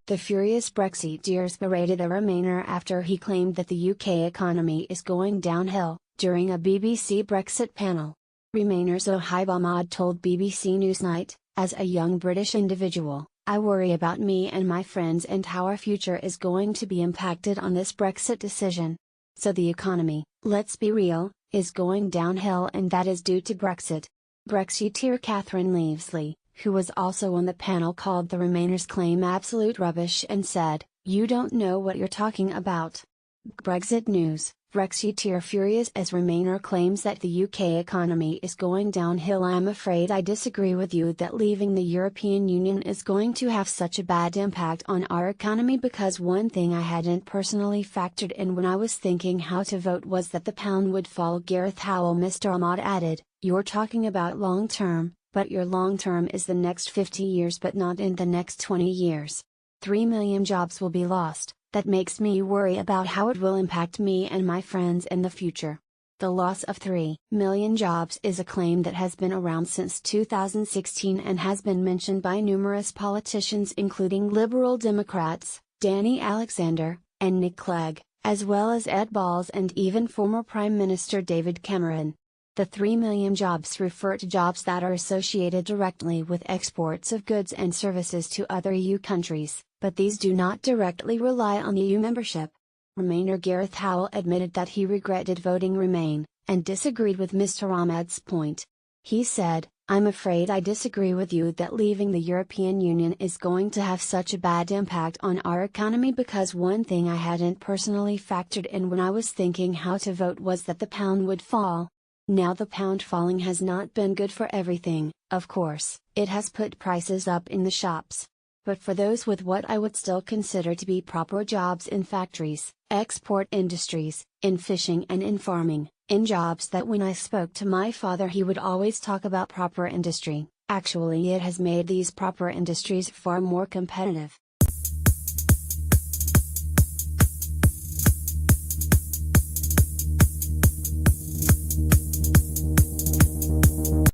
the furious Brexiteers berated the Remainer after he claimed that the UK economy is going downhill, during a BBC Brexit panel. Remainer Zohaib Ahmad told BBC Newsnight, "As a young British individual, I worry about me and my friends and how our future is going to be impacted on this Brexit decision. So the economy, let's be real, is going downhill, and that is due to Brexit." Brexiteer Catherine Leavesley, who was also on the panel, called the Remainers' claim absolute rubbish and said, "You don't know what you're talking about." Brexit news: Brexiteer furious as Remainer claims that the UK economy is going downhill. "I'm afraid I disagree with you that leaving the European Union is going to have such a bad impact on our economy, because one thing I hadn't personally factored in when I was thinking how to vote was that the pound would fall." Gareth Howell. Mr. Ahmad added, "You're talking about long term, but your long term is the next 50 years, but not in the next 20 years. 3 million jobs will be lost. That makes me worry about how it will impact me and my friends in the future." The loss of 3 million jobs is a claim that has been around since 2016 and has been mentioned by numerous politicians, including Liberal Democrats, Danny Alexander, and Nick Clegg, as well as Ed Balls and even former Prime Minister David Cameron. The 3 million jobs refer to jobs that are associated directly with exports of goods and services to other EU countries, but these do not directly rely on EU membership. Remainer Gareth Howell admitted that he regretted voting Remain, and disagreed with Mr. Ahmad's point. He said, "I'm afraid I disagree with you that leaving the European Union is going to have such a bad impact on our economy, because one thing I hadn't personally factored in when I was thinking how to vote was that the pound would fall." Now, the pound falling has not been good for everything, of course. It has put prices up in the shops. But for those with what I would still consider to be proper jobs in factories, export industries, in fishing and in farming, in jobs that when I spoke to my father he would always talk about proper industry, actually it has made these proper industries far more competitive.